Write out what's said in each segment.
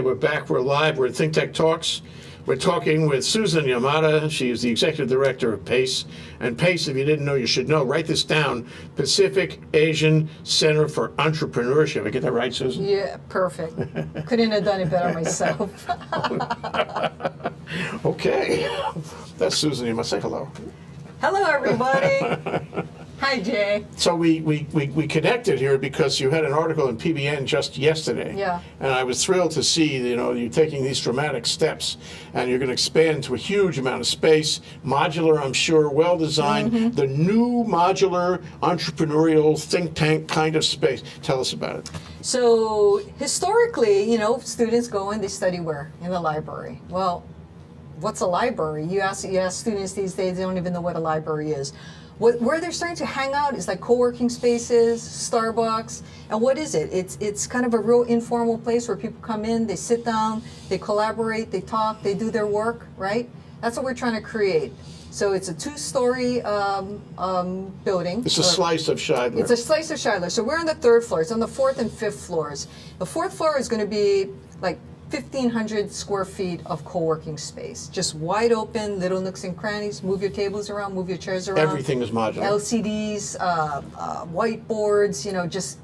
we're back, we're live, we're at Think Tech Talks. We're talking with Susan Yamada. She is the Executive Director of PACE. And PACE, if you didn't know, you should know. Write this down. Pacific Asian Center for Entrepreneurship. I get that right, Susan? Yeah, perfect. Couldn't have done it better myself. Okay. That's Susan. You must say hello. Hello, everybody. Hi, Jay. So we connected here because you had an article in PBN just yesterday. Yeah. And I was thrilled to see, you're taking these dramatic steps and you're going to expand to a huge amount of space, modular, I'm sure, well-designed, the new modular entrepreneurial think tank kind of space. Tell us about it. So historically, students go and they study where? In the library. Well, what's a library? You ask students these days, they don't even know what a library is. Where they're starting to hang out is like co-working spaces, Starbucks, and what is it? It's kind of a real informal place where people come in, they sit down, they collaborate, they talk, they do their work, right? That's what we're trying to create. So it's a two-story building. It's a slice of Shidler. It's a slice of Shidler. So we're on the third floor. It's on the fourth and fifth floors. The fourth floor is going to be like 1,500 square feet of co-working space. Just wide open, little nooks and crannies. Move your tables around, move your chairs around. Everything is modular. LCDs, whiteboards, just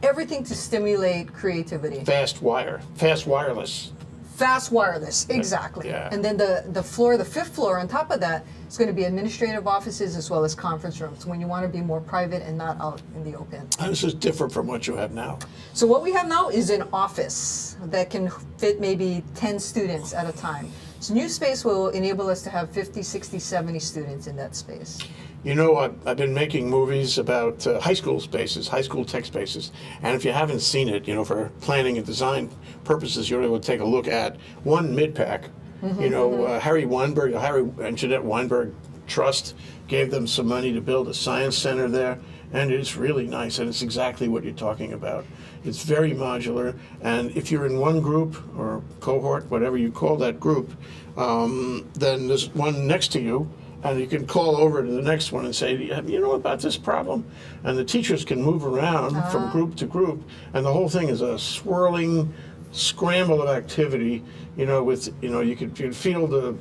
everything to stimulate creativity. Fast wireless. Fast wireless, exactly. Yeah. And then the fifth floor on top of that is going to be administrative offices as well as conference rooms when you want to be more private and not out in the open. And this is different from what you have now. So what we have now is an office that can fit maybe 10 students at a time. So new space will enable us to have 50, 60, 70 students in that space. I've been making movies about high school spaces, high school tech spaces, and if you haven't seen it, for planning and design purposes, you're able to take a look at one mid-pack. Harry and Jeanette Weinberg Trust gave them some money to build a science center there, and it's really nice, and it's exactly what you're talking about. It's very modular, and if you're in one group or cohort, whatever you call that group, then there's one next to you, and you can call over to the next one and say, you know about this problem? And the teachers can move around from group to group, and the whole thing is a swirling scramble of activity, you can feel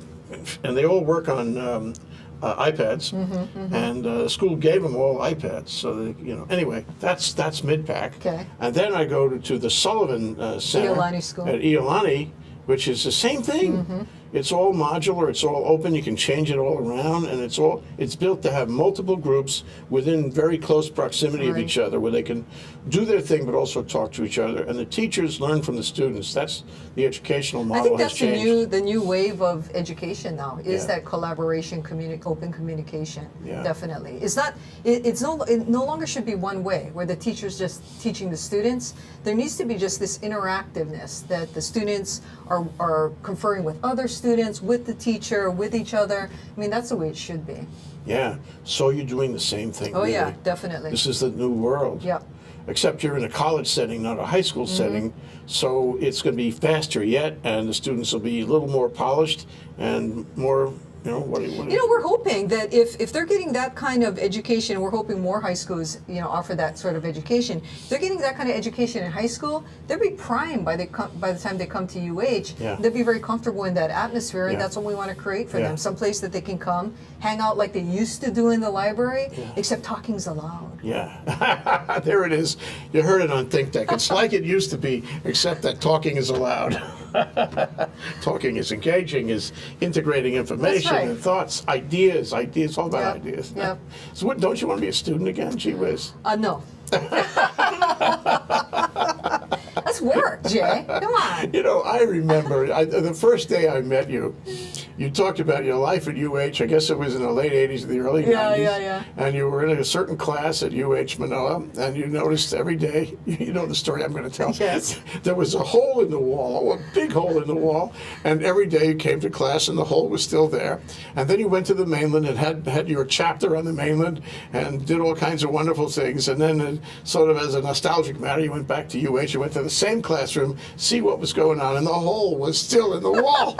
and they all work on iPads, and the school gave them all iPads, so anyway, that's mid-pack. Okay. And then I go to the Sullivan Center Iolani School. at Iolani, which is the same thing. It's all modular, it's all open, you can change it all around, and it's built to have multiple groups within very close proximity of each other, where they can do their thing but also talk to each other. And the teachers learn from the students. That's the educational model. I think that's has changed. the new wave of education now, is that collaboration, open communication. Yeah. Definitely. It no longer should be one way, where the teacher's just teaching the students. There needs to be just this interactiveness that the students are conferring with other students, with the teacher, with each other. I mean, that's the way it should be. Yeah. So you're doing the same thing. Oh, really. yeah, definitely. This is the new world. Yep. Except you're in a college setting, not a high school setting, so it's going to be faster yet, and the students will be a little more polished and more, we're hoping that if they're getting that kind of education, we're hoping more high schools, offer that sort of education. If they're getting that kind of education in high school, they'll be primed by the time they come to UH. Yeah. They'll be very comfortable in that atmosphere, and Yeah. that's what we want to create for Yeah. them. Some place that they can come, hang out like they used to do in the library, except talking's allowed. Yeah, there it is. You heard it on Think Tech. It's like it used to be, except that talking is allowed. Talking is engaging, is integrating information and thoughts, ideas, all about ideas. Yep. So don't you want to be a student again? Gee whiz. No. That's work, Jay. Come on. I remember the first day I met you, you talked about your life at UH. I guess it was in the late 80s or the early 90s. Yeah. And you were in a certain class at UH Manoa, and you noticed every day, you know the story I'm going to tell. Yes. There was a hole in the wall, a big hole in the wall, and every day you came to class and the hole was still there. And then you went to the mainland and had your chapter on the mainland and did all kinds of wonderful things. And then sort of as a nostalgic matter, you went back to UH, you went to the same classroom, see what was going on, and the hole was still in the wall.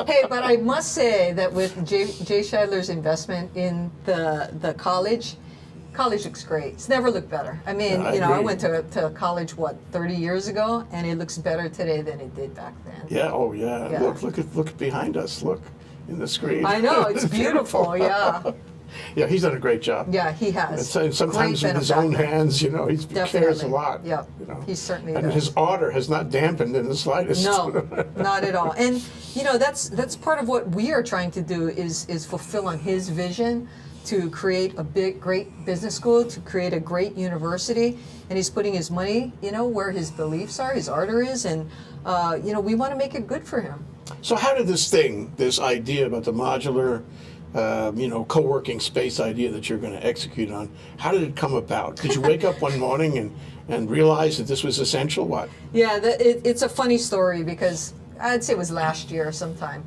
Hey, but I must say that with Jay Shidler's investment in the college, college looks great. It's never looked better. I mean, Yeah, I I agree. went to college, 30 years ago, and it looks better today than it did back then. Yeah. Oh, yeah. Yeah. Look behind us. Look in the screen. I know, it's beautiful, yeah. Yeah, he's done a great job. Yeah, he has. And sometimes Great with his own benefactor. hands, he cares a Definitely. lot. Yep. He certainly does. His ardor has not dampened in the slightest. No, not at all. And that's part of what we are trying to do is fulfill on his vision to create a great business school, to create a great university. And he's putting his money, where his beliefs are, his ardor is, and we want to make it good for him. So how did this idea about the modular, co-working space idea that you're going to execute on, how did it come about? Did you wake up one morning and realize that this was essential? What? Yeah, it's a funny story because I'd say it was last year sometime.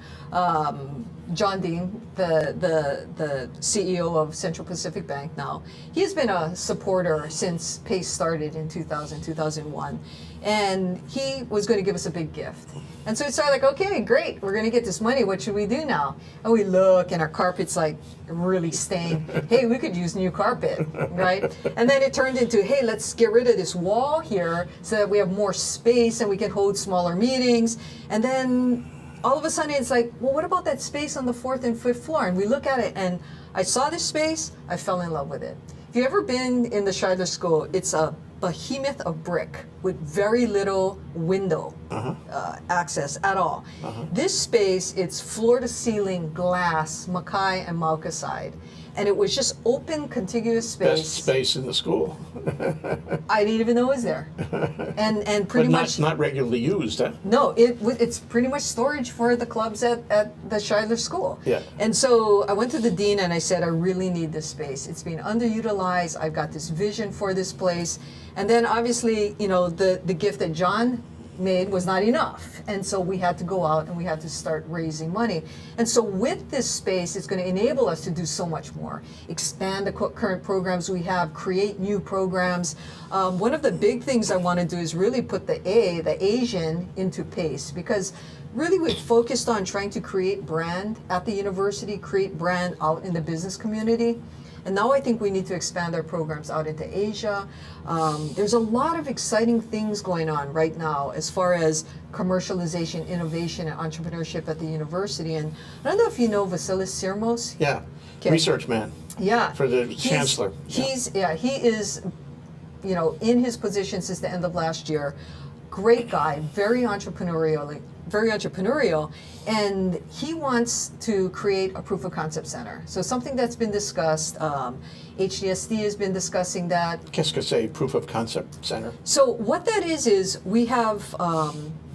John Dean, the CEO of Central Pacific Bank now, he has been a supporter since PACE started in 2001. And he was going to give us a big gift. And so we started like, okay, great, we're going to get this money. What should we do now? And we look, and our carpet's like really stained. Hey, we could use new carpet, right? And then it turned into, hey, let's get rid of this wall here so that we have more space and we can hold smaller meetings. And then all of a sudden it's like, well, what about that space on the 4th and 5th floor? And we look at it, and I saw this space, I fell in love with it. If you've ever been in the Shidler School, it's a behemoth of brick with very little window access at all. This space, it's floor to ceiling glass, Mackay and Mauka side. And it was just open, contiguous space. Best space in the school. I didn't even know it was there. And pretty But much not regularly used, huh? no, it's pretty much storage for the clubs at the Shidler School. Yeah. And so I went to the dean and I said, I really need this space. It's being underutilized. I've got this vision for this place. And then obviously, the gift that John made was not enough. And so we had to go out and we had to start raising money. And so with this space, it's going to enable us to do so much more. Expand the current programs we have, create new programs. One of the big things I want to do is really put the Asian into PACE, because really we've focused on trying to create brand at the university, create brand out in the business community. And now I think we need to expand our programs out into Asia. There's a lot of exciting things going on right now as far as commercialization, innovation, and entrepreneurship at the university. And I don't know if you know Vasilis Sirmos. Yeah. Okay. Research man. Yeah. For the chancellor. He is, in his position since the end of last year. Great guy, very entrepreneurial, and he wants to create a proof of concept center. So something that's been discussed, HDSD has been discussing that. Qu'est-ce que c'est, proof of concept center? So what that is we have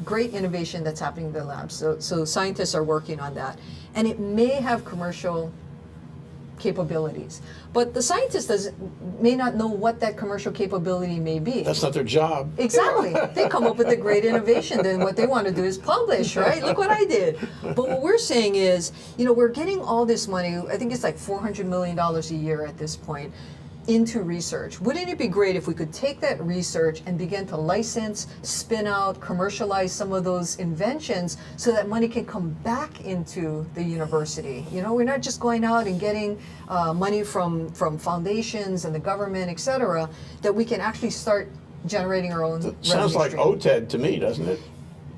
great innovation that's happening in the lab. So scientists are working on that, and it may have commercial capabilities. But the scientist may not know what that commercial capability may be. That's not their job. Exactly. They come up with a great innovation, then what they want to do is publish, right? Look what I did. But what we're saying is, we're getting all this money, I think it's like $400 million a year at this point, into research. Wouldn't it be great if we could take that research and begin to license, spin out, commercialize some of those inventions so that money can come back into the university? We're not just going out and getting money from foundations and the government, et cetera, that we can actually start generating our own revenue Sounds like stream. OTED to me, doesn't it?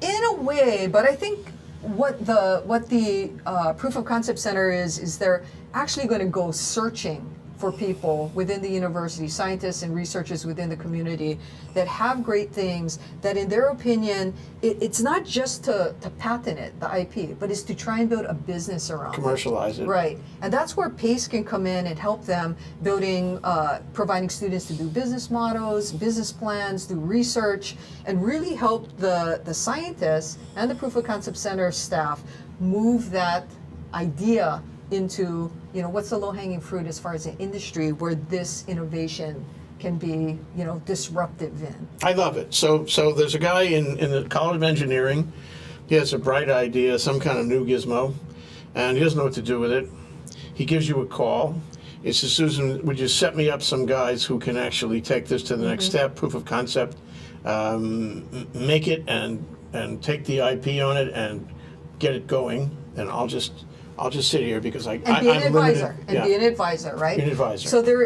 In a way, but I think what the proof of concept center is they're actually going to go searching for people within the university, scientists and researchers within the community that have great things that in their opinion, it's not just to patent it, the IP, but it's to try and build a business around it. Commercialize it. Right. And that's where PACE can come in and help them providing students to do business models, business plans, do research, and really help the scientists and the proof of concept center staff move that idea into, what's the low-hanging fruit as far as the industry where this innovation can be, disruptive in. I love it. So there's a guy in the College of Engineering. He has a bright idea, some kind of new gizmo, and he doesn't know what to do with it. He gives you a call. He says, Susan, would you set me up some guys who can actually take this to the next step, proof of concept, make it and take the IP on it and get it going, and I'll just I'll just sit here because And be an I'm advisor. limited. And be an advisor, right? Be an advisor. So there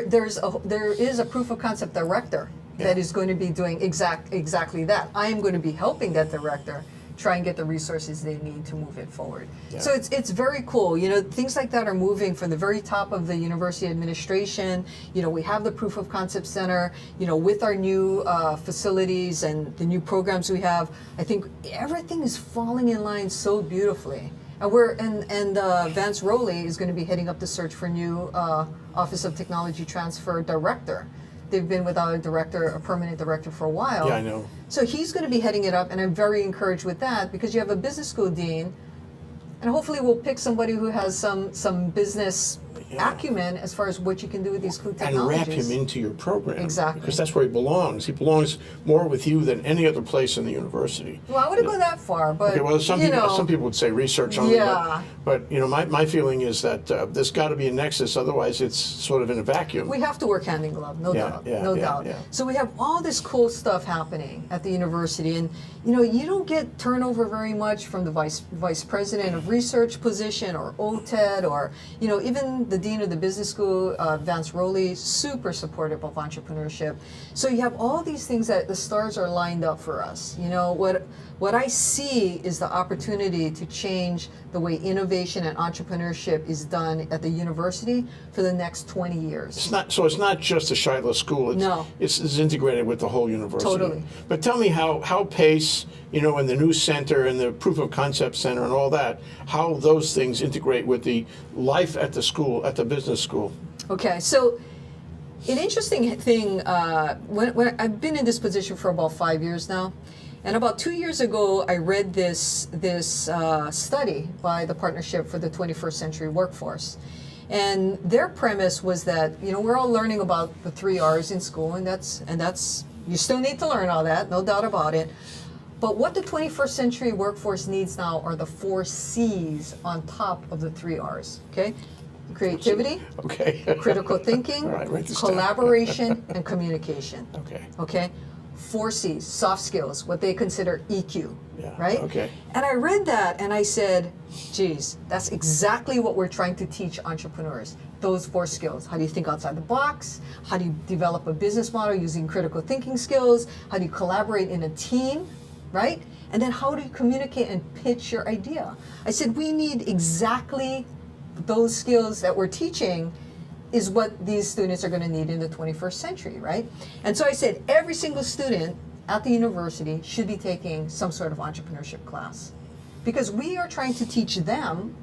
is a proof of concept director that is going to be doing exactly that. I am going to be helping that director try and get the resources they need to move it forward. Yeah. So it's very cool. You know, things like that are moving from the very top of the university administration. You know, we have the proof of concept center. You know, with our new facilities and the new programs we have, I think everything is falling in line so beautifully. And Vance Rowley is going to be heading up the search for new Office of Technology Transfer director. They've been without a permanent director for a while. Yeah, I know. So he's going to be heading it up, and I'm very encouraged with that because you have a business school dean, and hopefully we'll pick somebody who has some business acumen as far as what you can do with these cool And technologies. wrap him into your program. Exactly. Because that's where he belongs. He belongs more with you than any other place in the university. Well, I wouldn't go that far, but Okay, well, some people would say research only, Yeah. but you know, my feeling is that there's got to be a nexus, otherwise it's sort of in a vacuum. we have to work hand in glove, no doubt, no doubt. Yeah. So we have all this cool stuff happening at the university, and you know, you don't get turnover very much from the vice president of research position or OTED, or you know, even the dean of the business school, Vance Rowley, super supportive of entrepreneurship. So you have all these things that the stars are lined up for us. You know, what I see is the opportunity to change the way innovation and entrepreneurship is done at the university for the next 20 years. It's not just a Shidler school. No. It's integrated with the whole university. Totally. But tell me how PACE, you know, and the new center and the proof of concept center and all that, how those things integrate with the life at the school, at the business school. Okay, so an interesting thing, when I've been in this position for about 5 years now, and about 2 years ago, I read this study by the Partnership for the 21st Century Workforce. And their premise was that, you know, we're all learning about the 3 R's in school, and that's you still need to learn all that, no doubt about it. But what the 21st century workforce needs now are the 4 C's on top of the 3 R's, okay? Creativity, Okay. critical thinking, All right, write this down. collaboration, and communication. Okay. Okay? 4 C's, soft skills, what they consider EQ, Yeah, right? okay. And I read that and I said, geez, that's exactly what we're trying to teach entrepreneurs. Those 4 skills. How do you think outside the box? How do you develop a business model using critical thinking skills? How do you collaborate in a team, right? And then how do you communicate and pitch your idea? I said, we need exactly those skills that we're teaching is what these students are going to need in the 21st century, right? And so I said, every single student at the university should be taking some sort of entrepreneurship class because we are trying to teach them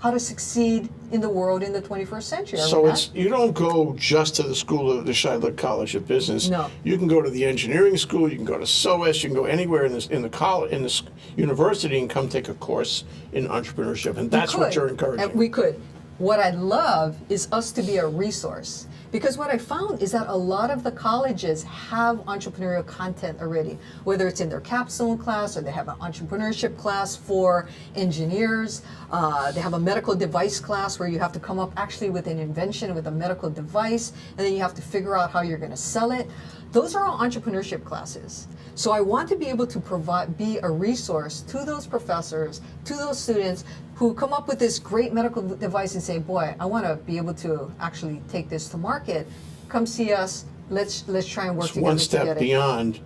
how to succeed in the world in the 21st century. Are So we it's you don't go just to the school of the Shidler College of Business. No. You can go to the engineering school. You can go to SOAS. You can go anywhere in the university and come take a course in entrepreneurship, and that's what you're encouraging. And we could. What I'd love is us to be a resource. Because what I found is that a lot of the colleges have entrepreneurial content already, whether it's in their capstone class or they have an entrepreneurship class for engineers. They have a medical device class where you have to come up actually with an invention with a medical device, and then you have to figure out how you're going to sell it. Those are all entrepreneurship classes. So I want to be able to be a resource to those professors, to those students who come up with this great medical device and say, boy, I want to be able to actually take this to market. Come see us. Let's try and work It's together one to step get it. beyond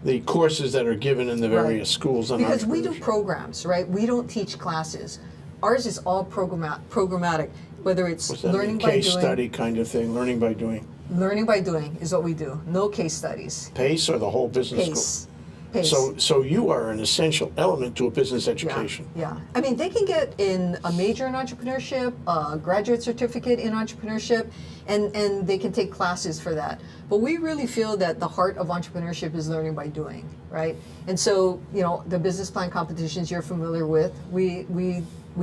the courses that are given in the various schools on Because we do entrepreneurship. programs, right? We don't teach classes. Ours is all programmatic, whether it's What's that learning mean? by Case doing. study kind of thing, learning by doing. Learning by doing is what we do. No case studies. PACE or the whole business Pace. school? Pace. So you are an essential element to a business education. Yeah. I mean, they can get in a major in entrepreneurship, a graduate certificate in entrepreneurship, and they can take classes for that. But we really feel that the heart of entrepreneurship is learning by doing, right? And so, you know, the business plan competitions you're familiar with, we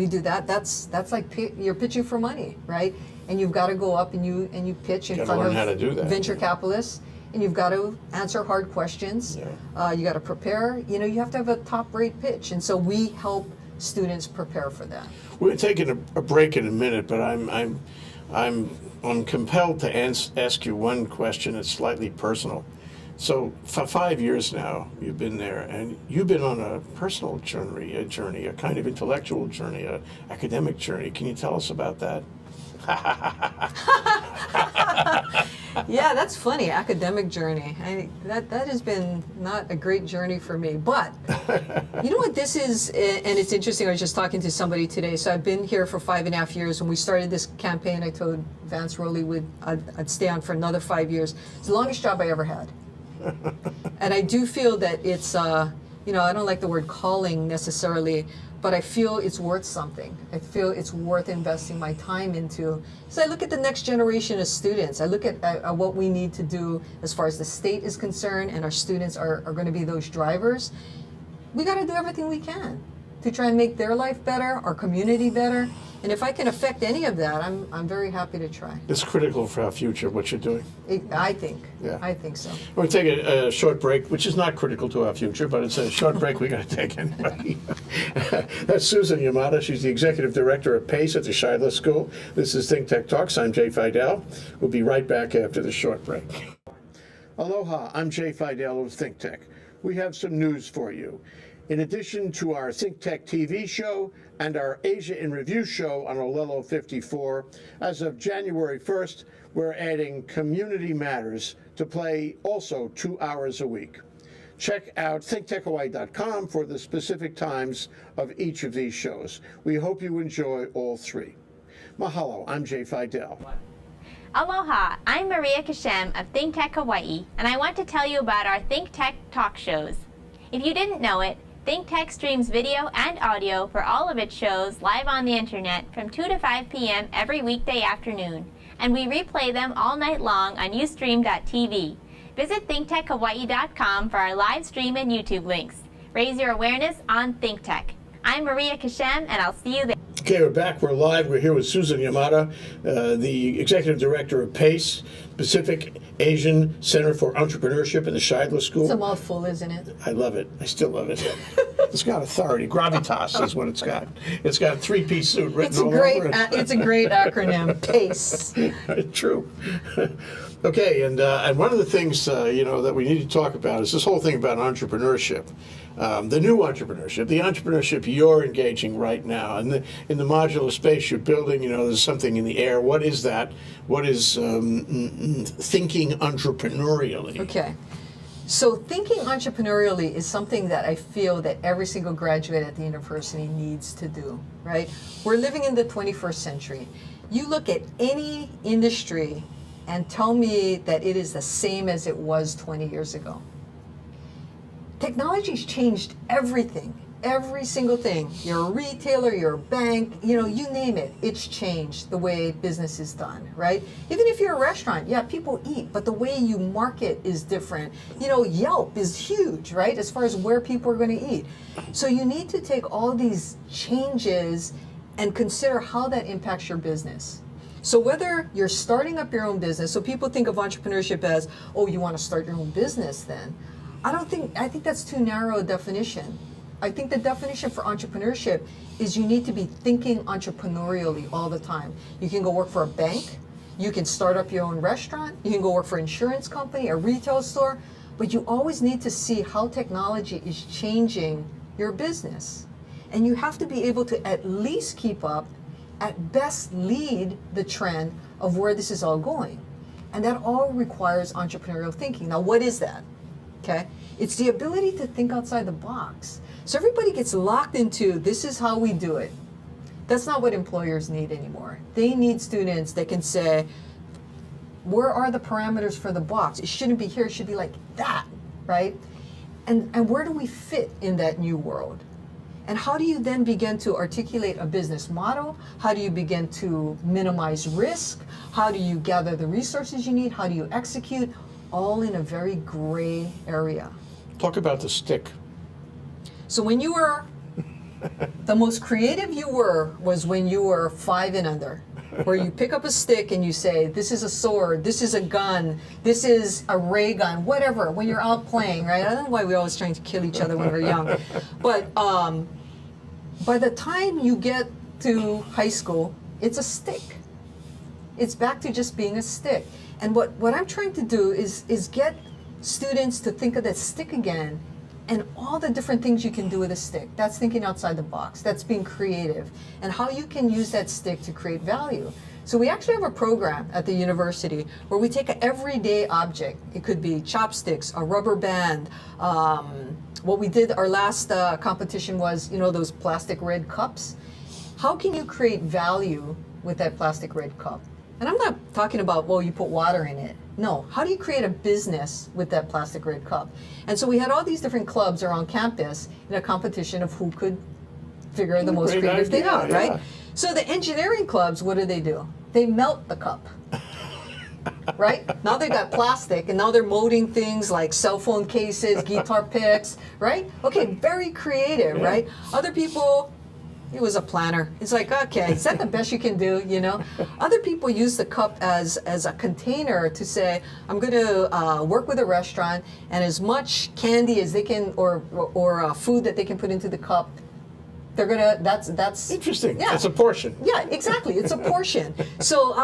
do that. That's like you're pitching for money, right? And you've got to go up and you pitch in Gotta front learn of how to do that. venture capitalists. And you've got to answer hard questions. Yeah. You got to prepare. You know, you have to have a top-rate pitch, and so we help students prepare for that. We're taking a break in a minute, but I'm compelled to ask you one question that's slightly personal. So for 5 years now, you've been there, and you've been on a personal journey, a kind of intellectual journey, a academic journey. Can you tell us about that? Yeah, that's funny. Academic journey. That has been not a great journey for me. But you know what this is, and it's interesting. I was just talking to somebody today. So I've been here for 5.5 years. When we started this campaign, I told Vance Rowley I'd stay on for another 5 years. It's the longest job I ever had. And I do feel that it's, I don't like the word calling necessarily, but I feel it's worth something. I feel it's worth investing my time into. So I look at the next generation of students. I look at what we need to do as far as the state is concerned, and our students are going to be those drivers. We got to do everything we can to try and make their life better, our community better. And if I can affect any of that, I'm very happy to try. It's critical for our future, what you're doing. I think. Yeah. I think so. We're going to take a short break, which is not critical to our future, but it's a short break we got to take anyway. That's Susan Yamada. She's the Executive Director of PACE at the Shidler School. This is Think Tech Talks. I'm Jay Fidell. We'll be right back after the short break. Aloha, I'm Jay Fidell of Think Tech. We have some news for you. In addition to our Think Tech TV show and our Asia in Review show on Olelo 54, as of January 1st, we're adding Community Matters to play also 2 hours a week. Check out thinktechhawaii.com for the specific times of each of these shows. We hope you enjoy all three. Mahalo, I'm Jay Fidell. Aloha, I'm Maria Kashem of Think Tech Hawaii, and I want to tell you about our Think Tech talk shows. If you didn't know it, Think Tech streams video and audio for all of its shows live on the internet from 2 to 5 p.m. every weekday afternoon, and we replay them all night long on Ustream.tv. Visit thinktechhawaii.com for our live stream and YouTube links. Raise your awareness on Think Tech. I'm Maria Kashem, and I'll see you there. Okay, we're back. We're live. We're here with Susan Yamada, the Executive Director of PACE, Pacific Asian Center for Entrepreneurship in the Shidler School. It's a mouthful, isn't it? I love it. I still love it. It's got authority. Gravitas is what it's got. It's got a three-piece suit written all over it. It's a great acronym, PACE. True. Okay, and one of the things that we need to talk about is this whole thing about entrepreneurship, the new entrepreneurship, the entrepreneurship you're engaging right now, and in the modular space you're building. There's something in the air. What is that? What is thinking entrepreneurially? Okay. So thinking entrepreneurially is something that I feel that every single graduate at the university needs to do, right? We're living in the 21st century. You look at any industry and tell me that it is the same as it was 20 years ago. Technology's changed everything, every single thing. You're a retailer, you're a bank, you name it. It's changed the way business is done, right? Even if you're a restaurant, yeah, people eat, but the way you market is different. Yelp is huge, right? As far as where people are going to eat. So you need to take all these changes and consider how that impacts your business. So whether you're starting up your own business, so people think of entrepreneurship as, oh, you want to start your own business then. I think that's too narrow a definition. I think the definition for entrepreneurship is you need to be thinking entrepreneurially all the time. You can go work for a bank, you can start up your own restaurant, you can go work for an insurance company, a retail store, but you always need to see how technology is changing your business. And you have to be able to at least keep up, at best lead the trend of where this is all going. And that all requires entrepreneurial thinking. Now, what is that? Okay, it's the ability to think outside the box. So everybody gets locked into, this is how we do it. That's not what employers need anymore. They need students that can say, where are the parameters for the box? It shouldn't be here, it should be like that, right? And where do we fit in that new world? And how do you then begin to articulate a business model? How do you begin to minimize risk? How do you gather the resources you need? How do you execute? All in a very gray area. Talk about the stick. So when you were, the most creative you were was when you were 5 and under, where you pick up a stick and you say, this is a sword, this is a gun, this is a ray gun, whatever, when you're out playing, right? I don't know why we're always trying to kill each other when we're young. But by the time you get to high school, it's a stick. It's back to just being a stick. And what I'm trying to do is get students to think of that stick again and all the different things you can do with a stick. That's thinking outside the box. That's being creative. And how you can use that stick to create value. So we actually have a program at the university where we take an everyday object. It could be chopsticks, a rubber band. What we did, our last competition was, you know, those plastic red cups. How can you create value with that plastic red cup? And I'm not talking about, well, you put water in it. No, how do you create a business with that plastic red cup? And so we had all these different clubs around campus in a competition of who could figure the most Great creative thing idea, out, yeah. right? So the engineering clubs, what do? They melt the cup. Right? Now they've got plastic, and now they're molding things like cell phone cases, guitar picks, right? Okay, very creative, right? Other people, it was a planner. It's like, okay, is that the best you can do, you know? Other people use the cup as a container to say, I'm going to work with a restaurant, and as much candy as they can, or food that they can put into the cup, they're going to, that's Interesting. Yeah. It's a portion. Yeah, exactly. It's a portion. So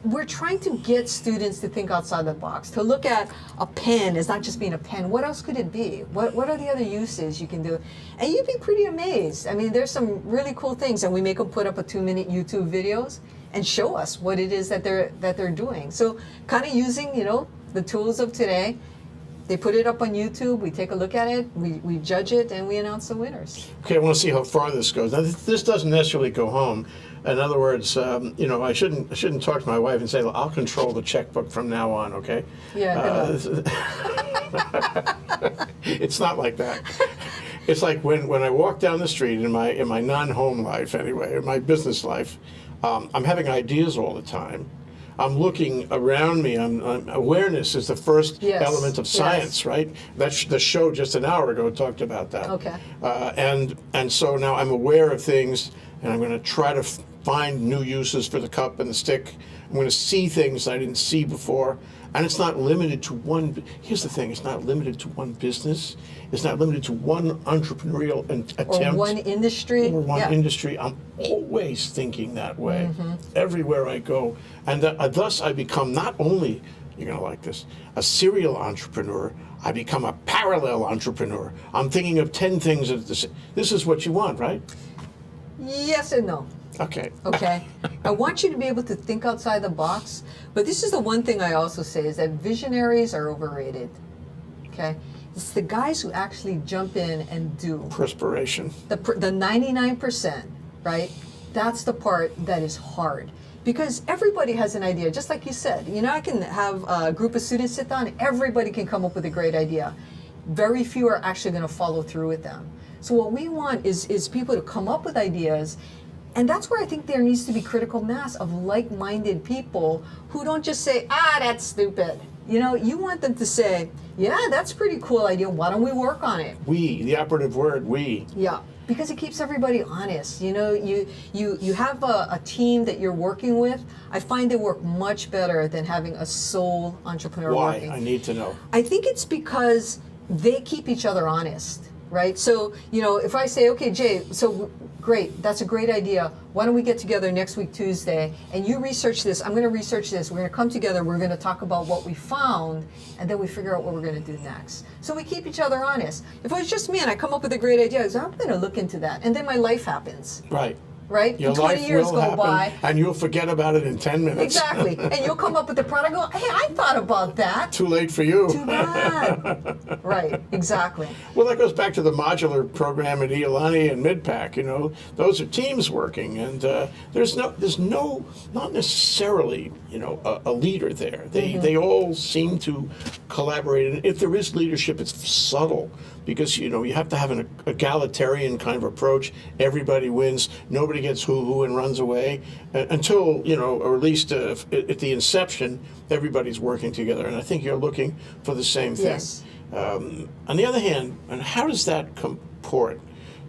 we're trying to get students to think outside the box, to look at a pen as not just being a pen. What else could it be? What are the other uses you can do? And you'd be pretty amazed. I mean, there's some really cool things, and we make them put up a 2-minute YouTube videos and show us what it is that they're doing. So kind of using, you know, the tools of today. They put it up on YouTube, we take a look at it, we judge it, and we announce the winners. Okay, I want to see how far this goes. Now, this doesn't necessarily go home. In other words, you know, I shouldn't talk to my wife and say, well, I'll control the checkbook from now on, okay? Yeah, It's not like that. It's like when I walk down the street in my non-home life anyway, in my business life, I'm having ideas all the time. I'm looking around me. Awareness is the first element of science, right? The show just an hour ago talked about that. Okay. And so now I'm aware of things, and I'm going to try to find new uses for the cup and the stick. I'm going to see things I didn't see before. And it's not limited to one. Here's the thing: it's not limited to one business. It's not limited to one entrepreneurial attempt or one industry. or one industry. I'm always thinking that way everywhere I go, and thus I become not only, you're gonna like this, a serial entrepreneur. I become a parallel entrepreneur. I'm thinking of 10 things at the same. This is what you want, right? Yes and no. Okay. Okay. I want you to be able to think outside the box, but this is the one thing I also say is that visionaries are overrated. Okay? It's the guys who actually jump in and do. Perspiration. The 99%, right? That's the part that is hard. Because everybody has an idea, just like you said. You know, I can have a group of students sit down, everybody can come up with a great idea. Very few are actually going to follow through with them. So what we want is people to come up with ideas. And that's where I think there needs to be critical mass of like-minded people who don't just say, that's stupid. You know, you want them to say, yeah, that's a pretty cool idea. Why don't we work on it? We, the operative word, we. Yeah, because it keeps everybody honest. You know, you have a team that you're working with. I find they work much better than having a sole entrepreneur working. Why? I need to know. I think it's because they keep each other honest, right? So, you know, if I say, okay, Jay, so great, that's a great idea. Why don't we get together next week, Tuesday, and you research this, I'm going to research this, we're going to come together, we're going to talk about what we found, and then we figure out what we're going to do next. So we keep each other honest. If it was just me and I come up with a great idea, I say, I'm going to look into that, and then my life happens. Right. Right? Your 20 life years will go happen, by. and you'll forget about it in 10 minutes. Exactly. And you'll come up with the product and go, hey, I thought about that. Too late for you. Too bad. Right, exactly. Well, that goes back to the modular program at Iolani and MidPac. You know, those are teams working, and there's not necessarily, you know, a leader there. They all seem to collaborate, and if there is leadership, it's subtle, because you know you have to have an egalitarian kind of approach. Everybody wins. Nobody gets hoo-hoo and runs away until, you know, or at least at the inception, everybody's working together. And I think you're looking for the same thing. Yes. On the other hand, and how does that comport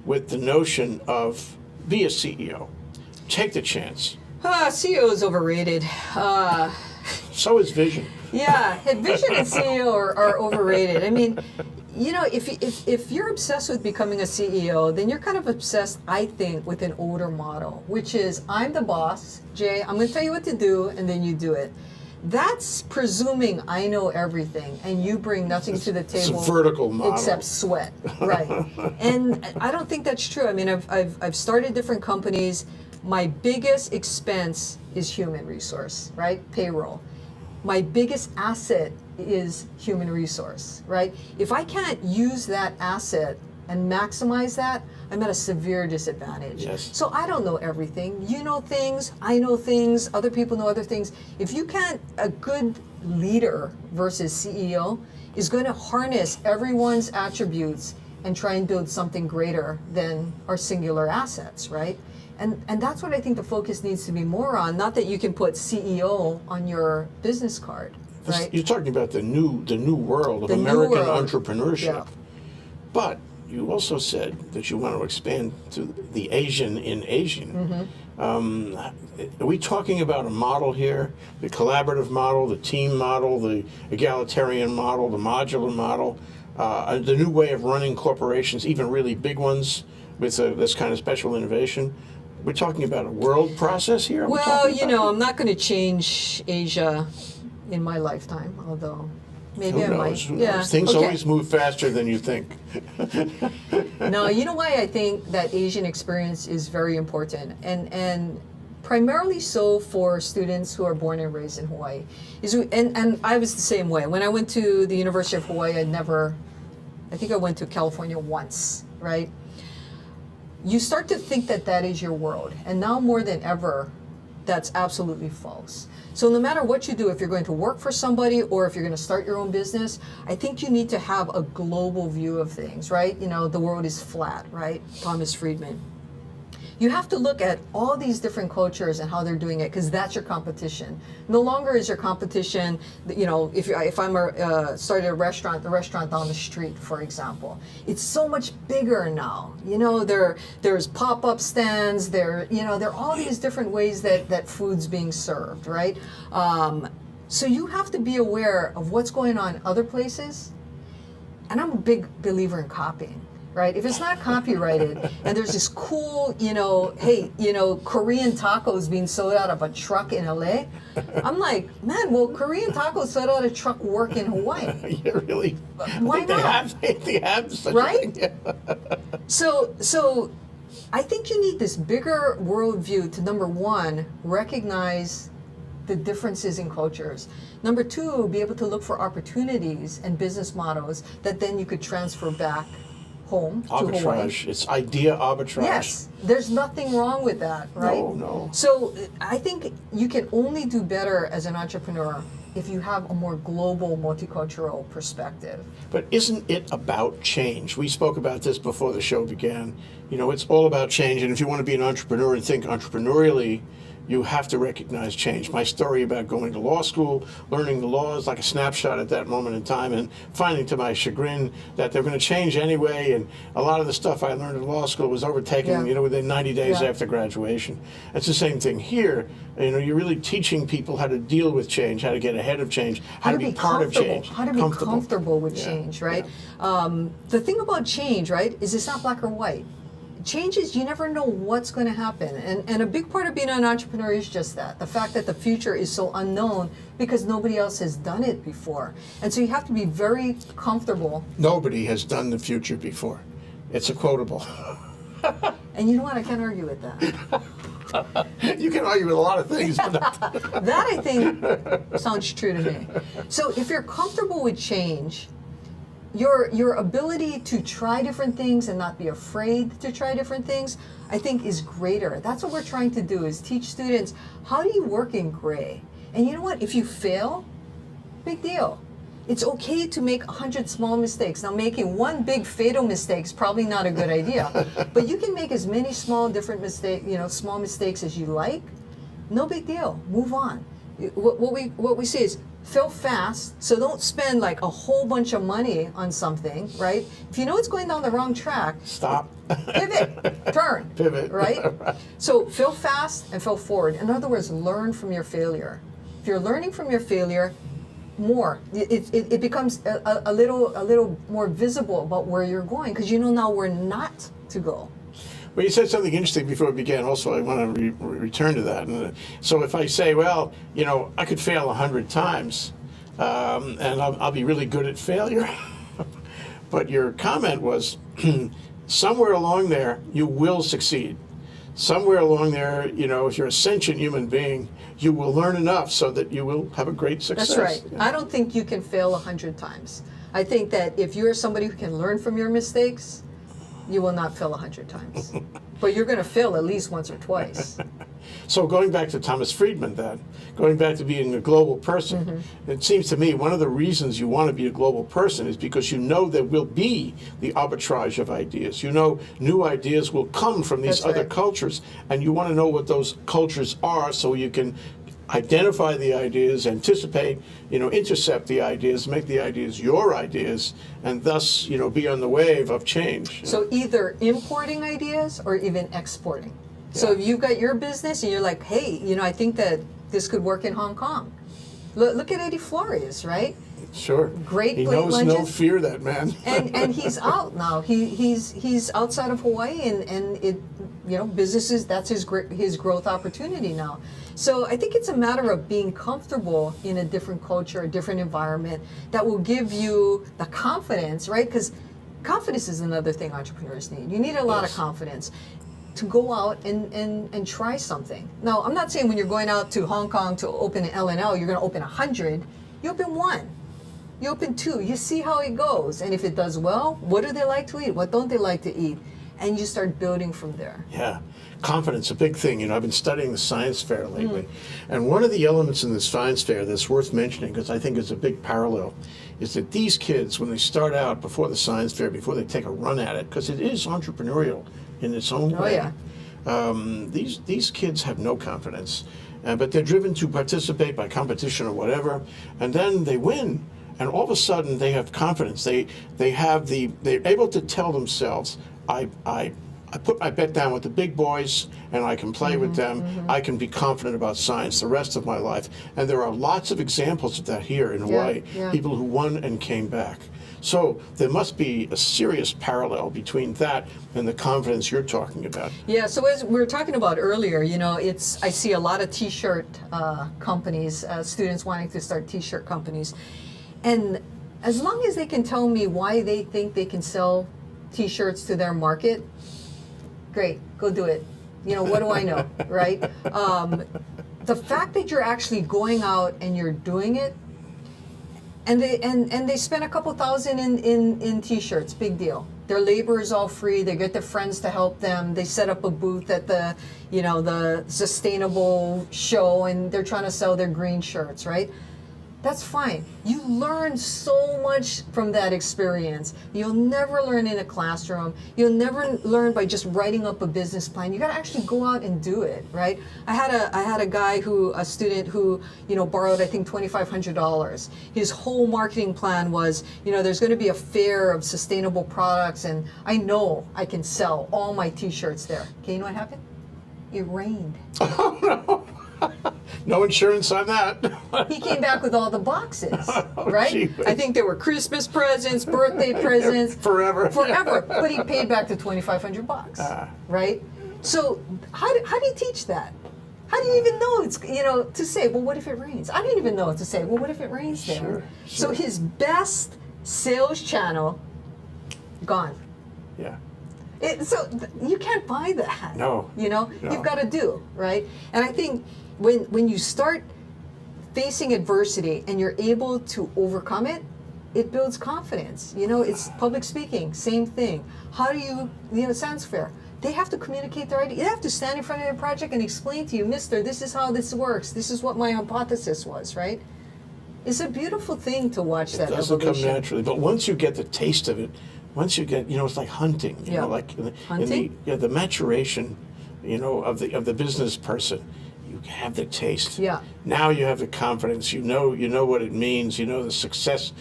with the notion of be a CEO? Take the chance. CEO is overrated. So is vision. Yeah, vision and CEO are overrated. I mean, you know, if you're obsessed with becoming a CEO, then you're kind of obsessed, I think, with an older model, which is I'm the boss, Jay, I'm going to tell you what to do, and then you do it. That's presuming I know everything and you bring nothing to the table. It's a vertical model. Except sweat, right? And I don't think that's true. I mean, I've started different companies. My biggest expense is human resource, right? Payroll. My biggest asset is human resource, right? If I can't use that asset and maximize that, I'm at a severe disadvantage. Yes. So I don't know everything. You know things, I know things, other people know other things. If you can't, a good leader versus CEO is going to harness everyone's attributes and try and build something greater than our singular assets, right? And that's what I think the focus needs to be more on. Not that you can put CEO on your business card, right? You're talking about the new world of The new American world. entrepreneurship. Yeah. But you also said that you want to expand to the Asian in Asian. Are we talking about a model here? The collaborative model, the team model, the egalitarian model, the modular model, the new way of running corporations, even really big ones with this kind of special innovation? We're talking about a world process here? Well, I'm not going to change Asia in my lifetime, although maybe Who I might. knows? Who Yeah. knows? Things okay. always move faster than you think. No, you know why I think that Asian experience is very important, and primarily so for students who are born and raised in Hawaii. And I was the same way. When I went to the University of Hawaii, I think I went to California once, right? You start to think that that is your world, and now more than ever, that's absolutely false. So no matter what you do, if you're going to work for somebody or if you're going to start your own business, I think you need to have a global view of things, right? The world is flat, right? Thomas Friedman. You have to look at all these different cultures and how they're doing it, because that's your competition. No longer is your competition, if I'm started a restaurant, the restaurant down the street, for example. It's so much bigger now. There's pop-up stands. There are all these different ways that food's being served, right? So you have to be aware of what's going on in other places. And I'm a big believer in copying. Right? If it's not copyrighted and there's this cool, Korean tacos being sold out of a truck in LA, I'm like, man, will Korean tacos sold out of a truck work in Hawaii? Yeah, really? Why not? They have such a Right? thing. Yeah. So I think you need this bigger worldview to, number one, recognize the differences in cultures. Number two, be able to look for opportunities and business models that then you could transfer back home to Hawaii. Arbitrage. It's idea arbitrage. Yes, there's nothing wrong with that, right? No. So I think you can only do better as an entrepreneur if you have a more global, multicultural perspective. But isn't it about change? We spoke about this before the show began. It's all about change, and if you want to be an entrepreneur and think entrepreneurially, you have to recognize change. My story about going to law school, learning the law is like a snapshot at that moment in time, and finding to my chagrin that they're going to change anyway, and a lot of the stuff I learned in law school was overtaken, within 90 days after graduation. It's the same thing here. You're really teaching people how to deal with change, how to get ahead of change, how to be part of change. How to be comfortable with change, right? Yeah. The thing about change, right, is it's not black or white. Changes, you never know what's going to happen. And a big part of being an entrepreneur is just that. The fact that the future is so unknown because nobody else has done it before. And so you have to be very comfortable. Nobody has done the future before. It's a quotable. And you know what? I can't argue with that. You can argue with a lot of things, but That, I think, sounds true to me. So if you're comfortable with change, your ability to try different things and not be afraid to try different things, I think, is greater. That's what we're trying to do, is teach students, how do you work in gray? And you know what? If you fail, big deal. It's okay to make 100 small mistakes. Now, making one big fatal mistake is probably not a good idea, but you can make as many small mistakes as you like. No big deal. Move on. What we say is, fail fast, so don't spend like a whole bunch of money on something, right? If you know it's going down the wrong track, stop. Pivot, turn, Pivot. right? So fail fast and fail forward. In other words, learn from your failure. If you're learning from your failure, it becomes a little more visible about where you're going, because you know now where not to go. Well, you said something interesting before we began. Also, I want to return to that. And so, if I say, well, I could fail 100 times, and I'll be really good at failure, but your comment was, somewhere along there, you will succeed. Somewhere along there, if you're a sentient human being, you will learn enough so that you will have a great success. That's right. I don't think you can fail 100 times. I think that if you're somebody who can learn from your mistakes, you will not fail 100 times. But you're going to fail at least once or twice. So going back to Thomas Friedman then, going back to being a global person, it seems to me one of the reasons you want to be a global person is because there will be the arbitrage of ideas. New ideas will come from these That's other right. cultures, and you want to know what those cultures are so you can identify the ideas, anticipate, intercept the ideas, make the ideas your ideas, and thus, be on the wave of change. So either importing ideas or even exporting. So if you've got your business and you're like, hey, I think that this could work in Hong Kong. Look at Eddie Flores, right? Sure. Great He plate knows no lunches. fear, that man. And he's out now. He's outside of Hawaii, and it businesses, that's his growth opportunity now. So I think it's a matter of being comfortable in a different culture, a different environment that will give you the confidence, right? Because confidence is another thing entrepreneurs need. You need a lot of confidence to go out and try something. Now, I'm not saying when you're going out to Hong Kong to open an L&L, you're going to open 100. You open 1. You open 2. You see how it goes. And if it does well, what do they like to eat? What don't they like to eat? And you start building from there. Yeah. Confidence, a big thing. I've been studying the science fair lately. And one of the elements in the science fair that's worth mentioning, because I think it's a big parallel, is that these kids, when they start out before the science fair, before they take a run at it, because it is entrepreneurial in its own way, these kids have no confidence. But they're driven to participate by competition or whatever, and then they win. And all of a sudden, they have confidence. They're able to tell themselves, I put my bet down with the big boys, and I can play with them. I can be confident about science the rest of my life. And there are lots of examples of that here in Hawaii, people who won and came back. So there must be a serious parallel between that and the confidence you're talking about. Yeah, so as we were talking about earlier, I see a lot of T-shirt companies, students wanting to start T-shirt companies. And as long as they can tell me why they think they can sell T-shirts to their market, great, go do it. What do I know, right? The fact that you're actually going out and you're doing it, and they spend a couple thousand in T-shirts, big deal. Their labor is all free. They get their friends to help them. They set up a booth at the sustainable show, and they're trying to sell their green shirts, right? That's fine. You learn so much from that experience. You'll never learn in a classroom. You'll never learn by just writing up a business plan. You got to actually go out and do it, right? I had a student who borrowed, I think, $2,500. His whole marketing plan was, there's going to be a fair of sustainable products, and I know I can sell all my T-shirts there. Okay, you know what happened? It rained. Oh, no. No insurance on that. He came back with all the boxes, right? Gee. I think there were Christmas presents, birthday presents. Forever. But he paid back the $2,500, right? So how do you teach that? How do you even know it's, to say, well, what if it rains? I didn't even know what to say. Well, what if it rains there? Sure. So his best sales channel, gone. Yeah. So you can't buy that. No. You've got to do, right? And I think when you start facing adversity and you're able to overcome it, it builds confidence. It's public speaking, same thing. How do you, science fair, they have to communicate their idea. They have to stand in front of their project and explain to you, mister, this is how this works. This is what my hypothesis was, right? It's a beautiful thing to watch that It doesn't evolution. come naturally. But once you get the taste of it, once you get, it's like hunting. Like Hunting? the maturation, of the business person. You have the taste. Yeah. Now you have the confidence. You know what it means. The success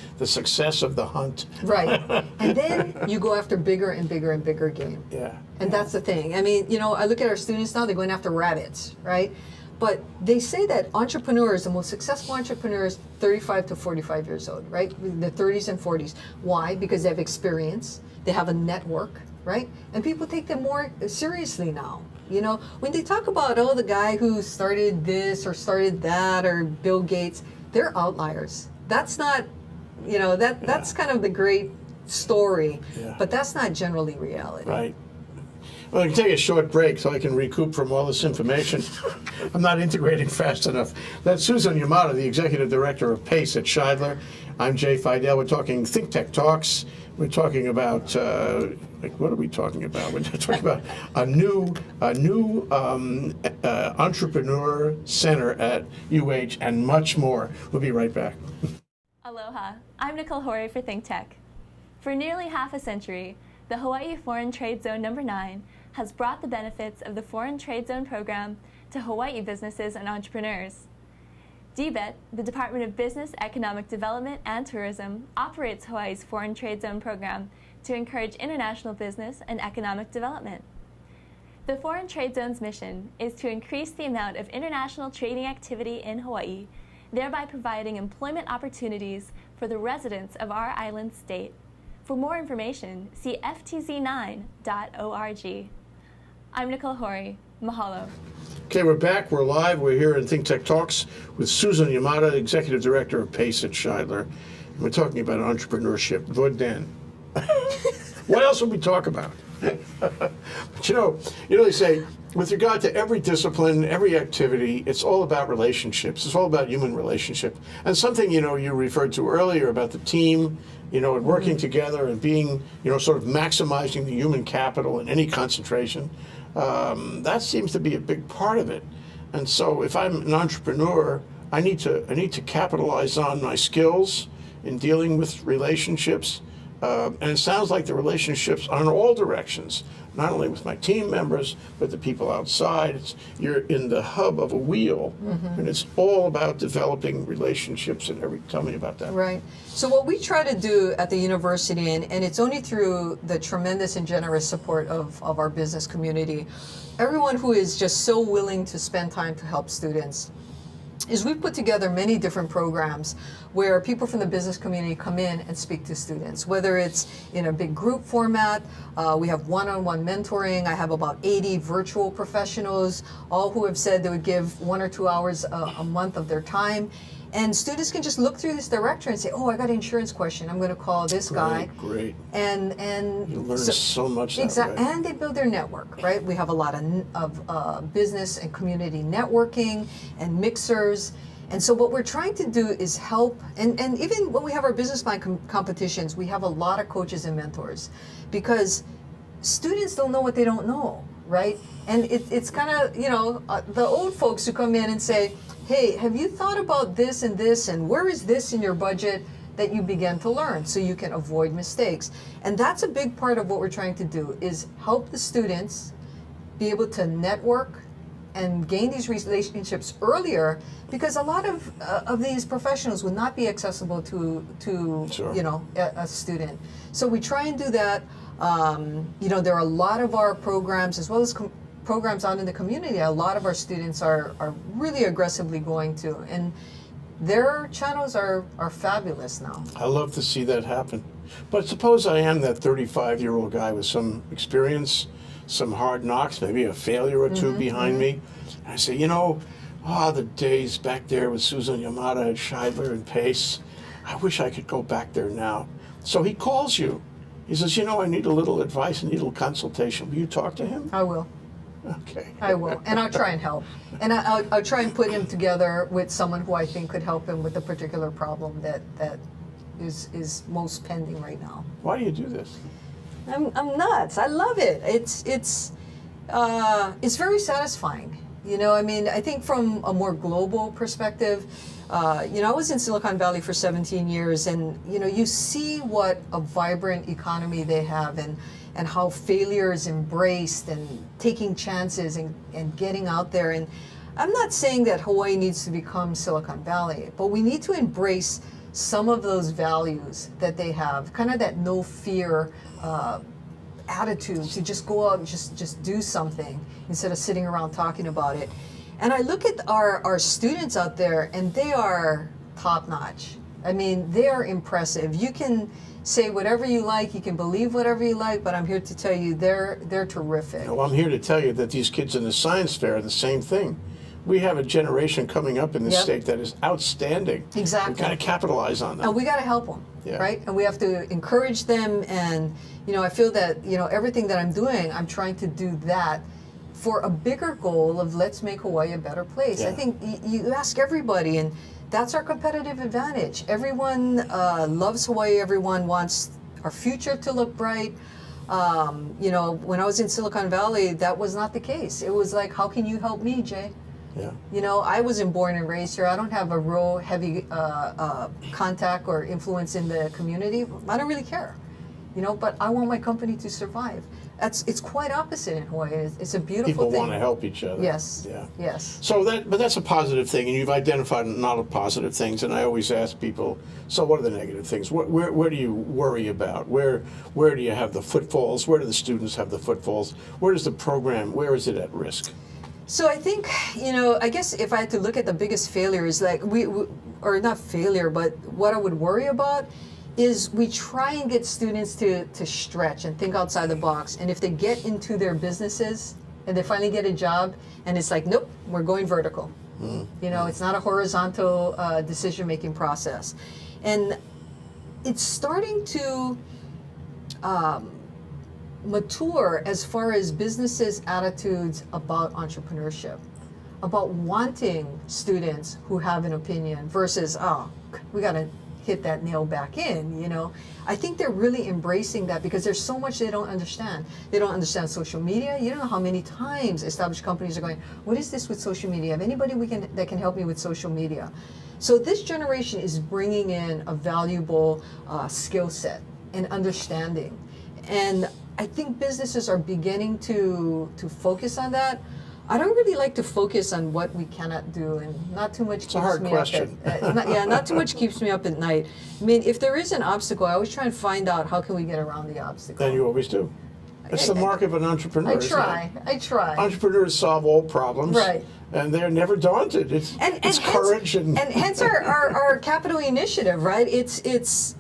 of the hunt. Right. And then you go after bigger and bigger and bigger game. Yeah. And that's the thing. I mean, I look at our students now, they're going after rabbits, right? But they say that entrepreneurs, the most successful entrepreneurs, 35 to 45 years old, right? The 30s and 40s. Why? Because they have experience, they have a network, right? And people take them more seriously now. You know, when they talk about, oh, the guy who started this or started that or Bill Gates, they're outliers. That's not, you know, that's kind of the great story, but that's not generally reality. Right. Well, I can take a short break so I can recoup from all this information. I'm not integrating fast enough. That's Susan Yamada, the Executive Director of PACE at Shidler. I'm Jay Fidell. We're talking Think Tech Talks. We're talking about, what are we talking about? We're talking about a new entrepreneur center at UH and much more. We'll be right back. Aloha, I'm Nicole Horry for Think Tech. For nearly half a century, the Hawaii Foreign Trade Zone No. 9 has brought the benefits of the Foreign Trade Zone program to Hawaii businesses and entrepreneurs. DBET, the Department of Business, Economic Development, and Tourism, operates Hawaii's Foreign Trade Zone program to encourage international business and economic development. The Foreign Trade Zone's mission is to increase the amount of international trading activity in Hawaii, thereby providing employment opportunities for the residents of our island state. For more information, see ftz9.org. I'm Nicole Horry. Mahalo. Okay, we're back. We're live. We're here in Think Tech Talks with Susan Yamada, Executive Director of PACE at Shidler. And we're talking about entrepreneurship. Vodden. What else would we talk about? But you know, they say, with regard to every discipline, every activity, it's all about relationships. It's all about human relationship. And something, you referred to earlier about the team, and working together and being, sort of maximizing the human capital in any concentration. That seems to be a big part of it. And so if I'm an entrepreneur, I need to capitalize on my skills in dealing with relationships. And it sounds like the relationships are in all directions, not only with my team members, but the people outside. You're in the hub of a wheel, and it's all about developing relationships. And tell me about that. Right. So what we try to do at the university, and it's only through the tremendous and generous support of our business community, everyone who is just so willing to spend time to help students, is we've put together many different programs where people from the business community come in and speak to students, whether it's in a big group format, we have one-on-one mentoring. I have about 80 virtual professionals, all who have said they would give 1 or 2 hours a month of their time. And students can just look through this directory and say, oh, I got an insurance question. I'm going to call this guy. Great. And you learn so much that way. And they build their network, right? We have a lot of business and community networking and mixers. And so what we're trying to do is help, and even when we have our business mind competitions, we have a lot of coaches and mentors, because students don't know what they don't know, right? And it's kind of, the old folks who come in and say, hey, have you thought about this, and where is this in your budget, that you begin to learn so you can avoid mistakes. And that's a big part of what we're trying to do, is help the students be able to network and gain these relationships earlier, because a lot of these professionals would not be accessible to Sure. A student. So we try and do that. There are a lot of our programs, as well as programs out in the community, a lot of our students are really aggressively going to, and their channels are fabulous now. I love to see that happen. But suppose I am that 35-year-old guy with some experience, some hard knocks, maybe a failure or two behind me. And I say, the days back there with Susan Yamada at Shidler and PACE, I wish I could go back there now. So he calls you. He says, I need a little advice, I need a little consultation. Will you talk to him? I will. Okay. I will, and I'll try and help. And I'll try and put him together with someone who I think could help him with a particular problem that is most pending right now. Why do you do this? I'm nuts. I love it. It's very satisfying. I think from a more global perspective, I was in Silicon Valley for 17 years, and you see what a vibrant economy they have, and how failure is embraced, and taking chances, and getting out there. And I'm not saying that Hawaii needs to become Silicon Valley, but we need to embrace some of those values that they have, kind of that no fear attitude, to just go out and just do something instead of sitting around talking about it. And I look at our students out there, and they are top notch. I mean, they are impressive. You can say whatever you like, you can believe whatever you like, but I'm here to tell you they're terrific. Well, I'm here to tell you that these kids in the science fair are the same thing. We have a generation coming up in this Yep. state that is outstanding. Exactly. We've got to capitalize on them. And we got to help them, Yeah. right? And we have to encourage them. And, I feel that, everything that I'm doing, I'm trying to do that for a bigger goal of let's make Hawaii a better place. Yeah. I think you ask everybody, and that's our competitive advantage. Everyone loves Hawaii. Everyone wants our future to look bright. When I was in Silicon Valley, that was not the case. It was like, how can you help me, Jay? Yeah. I wasn't born and raised here. I don't have a real heavy contact or influence in the community. I don't really care, but I want my company to survive. It's quite opposite in Hawaii. It's a beautiful People thing. want to help each other. Yes. Yeah. Yes. So but that's a positive thing, and you've identified a lot of positive things. And I always ask people, so what are the negative things? Where do you worry about? Where do you have the footfalls? Where do the students have the footfalls? Where is the program? Where is it at risk? So I think, I guess if I had to look at the biggest failures, like or not failure, but what I would worry about is we try and get students to stretch and think outside the box. And if they get into their businesses and they finally get a job and it's like, nope, we're going vertical. It's not a horizontal decision-making process. And it's starting to mature as far as businesses' attitudes about entrepreneurship, about wanting students who have an opinion versus, we got to hit that nail back in, I think they're really embracing that because there's so much they don't understand. They don't understand social media. You don't know how many times established companies are going, what is this with social media? Have anybody that can help me with social media? So this generation is bringing in a valuable skill set and understanding. And I think businesses are beginning to focus on that. I don't really like to focus on what we cannot do, and not too much keeps a hard me question. up not too much keeps me up at night. I mean, if there is an obstacle, I always try and find out how can we get around the obstacle. And you always do. It's the mark of an entrepreneur. I isn't try. it? Entrepreneurs solve all problems. Right. And they're never daunted. It's courage and hence our capital initiative, right? It's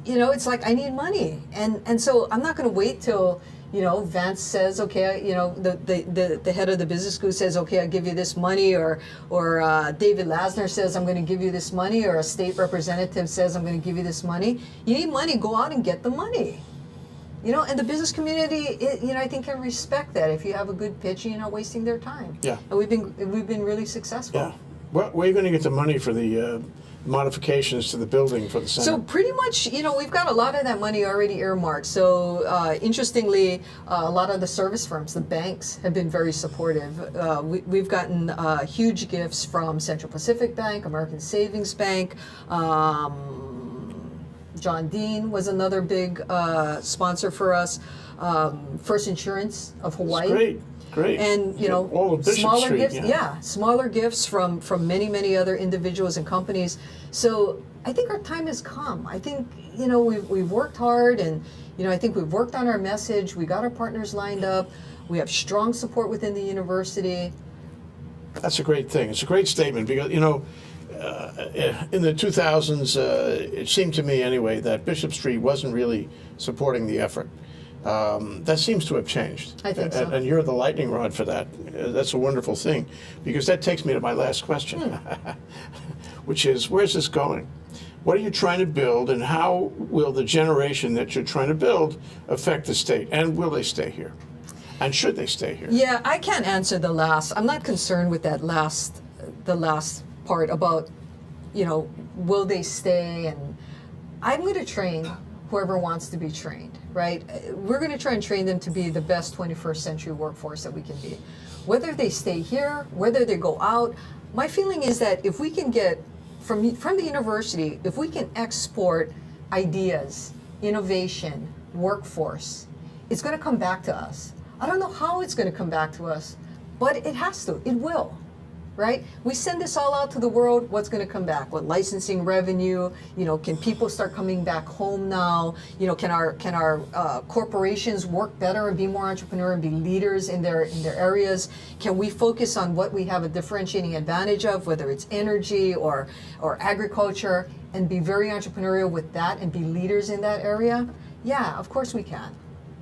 like I need money, and so I'm not going to wait till Vance says, okay, the head of the business school says, okay, I'll give you this money, or David Lasner says, I'm going to give you this money, or a state representative says, I'm going to give you this money. You need money, go out and get the money. And the business community, I think can respect that. If you have a good pitch, you're not wasting their time. Yeah. And we've been really successful. yeah. Where are you going to get the money for the modifications to the building for the center? So pretty much, we've got a lot of that money already earmarked. So interestingly, a lot of the service firms, the banks, have been very supportive. We've gotten huge gifts from Central Pacific Bank, American Savings Bank. John Dean was another big sponsor for us. First Insurance of Hawaii. Great. And all of Bishop smaller Street, gifts, smaller gifts from many other individuals and companies. So I think our time has come. I think we've worked hard, and I think we've worked on our message. We got our partners lined up. We have strong support within the university. That's a great thing. It's a great statement because in the 2000s, it seemed to me anyway that Bishop Street wasn't really supporting the effort. That seems to have changed. I think so. And you're the lightning rod for that. That's a wonderful thing, because that takes me to my last question, which is, where's this going? What are you trying to build, and how will the generation that you're trying to build affect the state? And will they stay here? And should they stay here? Yeah, I can't answer the last. I'm not concerned with the last part about, will they stay? And I'm going to train whoever wants to be trained, right? We're going to try and train them to be the best 21st century workforce that we can be. Whether they stay here, whether they go out, my feeling is that if we can get, from the university, if we can export ideas, innovation, workforce, it's going to come back to us. I don't know how it's going to come back to us, but it has to. It will. Right? We send this all out to the world. What's going to come back? What licensing revenue? Can people start coming back home now? Can our corporations work better and be more entrepreneurial and be leaders in their areas? Can we focus on what we have a differentiating advantage of, whether it's energy or agriculture? and be very entrepreneurial with that and be leaders in that area, yeah, of course we can.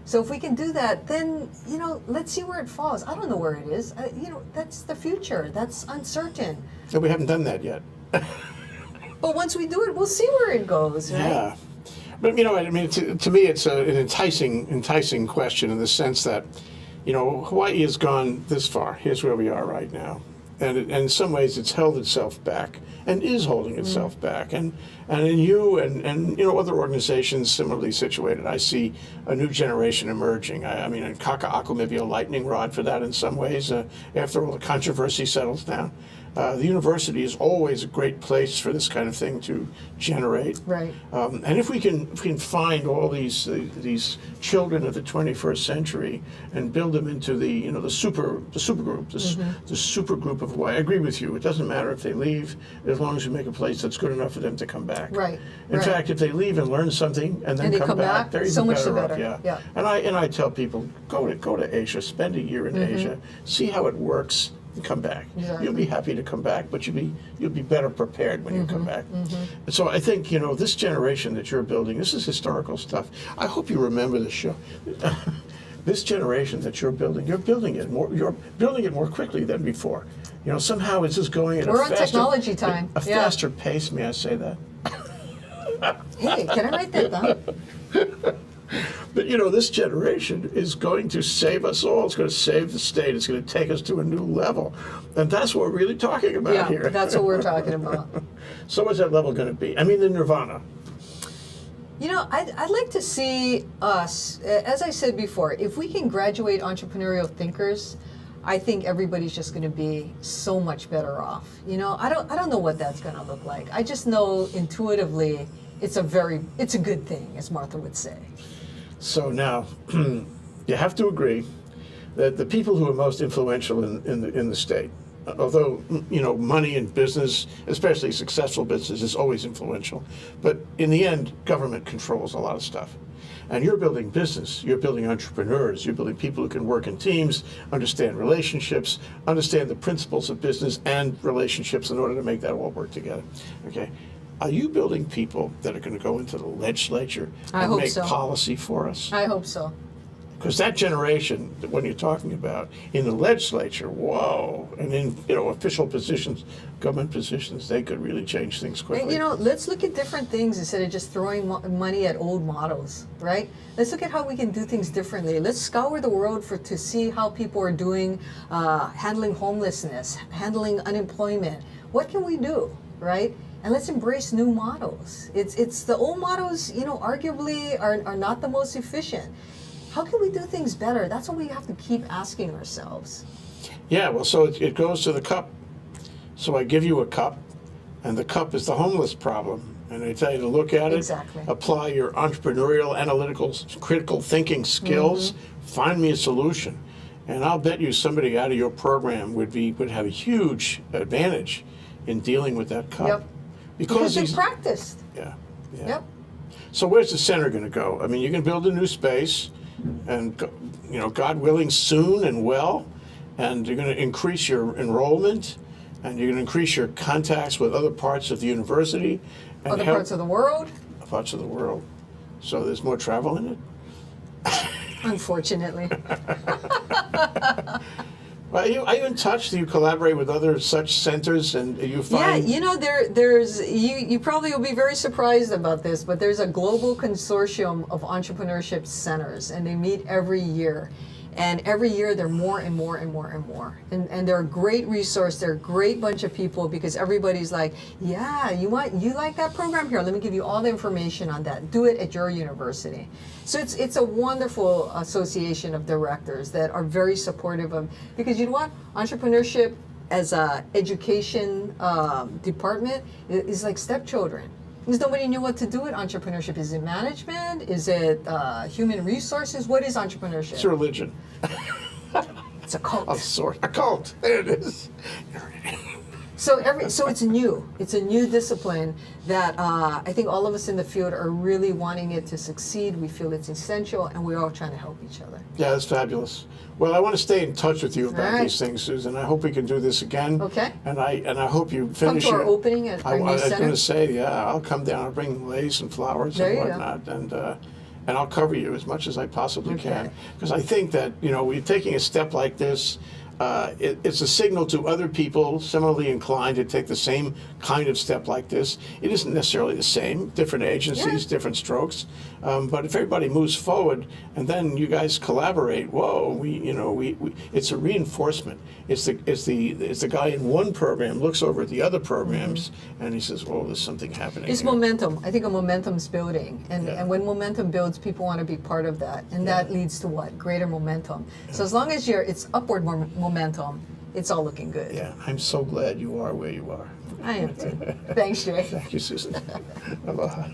So if we can do that, then, you know, let's see where it falls. I don't know where it is. You know, that's the future. That's uncertain. No, we haven't done that yet. But once we do it, we'll see where it goes, right? Yeah. But, you know, I mean, to me, it's an enticing question in the sense that, you know, Hawaii has gone this far. Here's where we are right now. And in some ways, it's held itself back and is holding itself back. And in you and you know, other organizations similarly situated, I see a new generation emerging. I mean, and Kaka'ako may be a lightning rod for that in some ways, after all the controversy settles down. The university is always a great place for this kind of thing to generate. Right. And if we can find all these children of the 21st century and build them into the the super group, the super group of Hawaii. I agree with you. It doesn't matter if they leave, as long as you make a place that's good enough for them to come back. Right. In fact, if they leave and learn something and then And they come come back, they're so even much the better off. better. Yeah. Yeah. And I tell people, go to Asia, spend a year in Asia, see how it works. And come back. Exactly. You'll be happy to come back, but you'll be better prepared when you come back. And so I think this generation that you're building, this is historical stuff. I hope you remember this show. This generation that you're building it more quickly than before. You know, somehow it's just going at We're a on faster, technology time. a Yeah. faster pace. May I say that? Hey, can I write that down? But this generation is going to save us all. It's going to save the state. It's going to take us to a new level. And that's what we're really talking about Yeah, here. that's what we're talking about. So what's that level going to be? I mean, the nirvana. You know, I'd like to see us, as I said before, if we can graduate entrepreneurial thinkers, I think everybody's just going to be so much better off. You know, I don't know what that's going to look like. I just know intuitively it's a good thing, as Martha would say. So now, you have to agree that the people who are most influential in the state, although money in business, especially successful business, is always influential, but in the end, government controls a lot of stuff. And you're building business, you're building entrepreneurs, you're building people who can work in teams, understand relationships, understand the principles of business and relationships in order to make that all work together. Okay. Are you building people that are going to go into the legislature I and hope make so. policy for us? I hope so. Because that generation, when you're talking about in the legislature, whoa, and in official positions, government positions, they could really change things quickly. And, let's look at different things instead of just throwing money at old models, right? Let's look at how we can do things differently. Let's scour the world to see how people are doing, handling homelessness, handling unemployment. What can we do, right? And let's embrace new models. It's the old models, arguably are not the most efficient. How can we do things better? That's what we have to keep asking ourselves. Yeah, well, so it goes to the cup. So I give you a cup, and the cup is the homeless problem. And I tell you to look at it, Exactly. apply your entrepreneurial, analytical, critical thinking skills, find me a solution. And I'll bet you somebody out of your program would have a huge advantage in dealing with that cup. Yep. Because they practiced. Yeah. Yep. So where's the center going to go? I mean, you can build a new space, and God willing, soon and well, and you're going to increase your enrollment, and you're going to increase your contacts with other parts of the university, and Other parts of the world. Parts of the world. So there's more travel in it. Unfortunately. Are you in touch? Do you collaborate with other such centers, and you find? Yeah, there's you probably will be very surprised about this, but there's a global consortium of entrepreneurship centers, and they meet every year. And every year they're more and more and more and more. And they're a great resource. They're a great bunch of people because everybody's like, yeah, you like that program? Here, let me give you all the information on that. Do it at your university. So it's a wonderful association of directors that are very supportive of, because you know what? Entrepreneurship as a education department is like stepchildren. Because nobody knew what to do with entrepreneurship. Is it management? Is it human resources? What is entrepreneurship? It's a religion. It's a cult. Of sort. A cult. There it is. So it's new. It's a new discipline that I think all of us in the field are really wanting it to succeed. We feel it's essential, and we're all trying to help each other. Yeah, that's fabulous. Well, I want to stay in touch with you about All right. these things, Susan. I hope we can do this again. Okay. And I hope you Come finish to our your- opening at our I new was center. going to say, yeah, I'll come down. I'll bring lace and flowers There and you go. whatnot, and I'll cover you as much as I possibly Okay. can, because I think that we're taking a step like this. It's a signal to other people similarly inclined to take the same kind of step like this. It isn't necessarily the same, different agencies, Yeah. different strokes, but if everybody moves forward and then you guys collaborate, whoa, it's a reinforcement. It's the guy in one program looks over at the other programs and he says, whoa, there's something happening. It's here. momentum. I think a momentum's building, and Yeah. and when momentum builds, people want to be part of that, and that leads to what? Greater momentum. So as long as it's upward momentum, it's all looking good. Yeah, I'm so glad you are where you are. I am too. Thanks, Jay. Thank you, Susan. Aloha.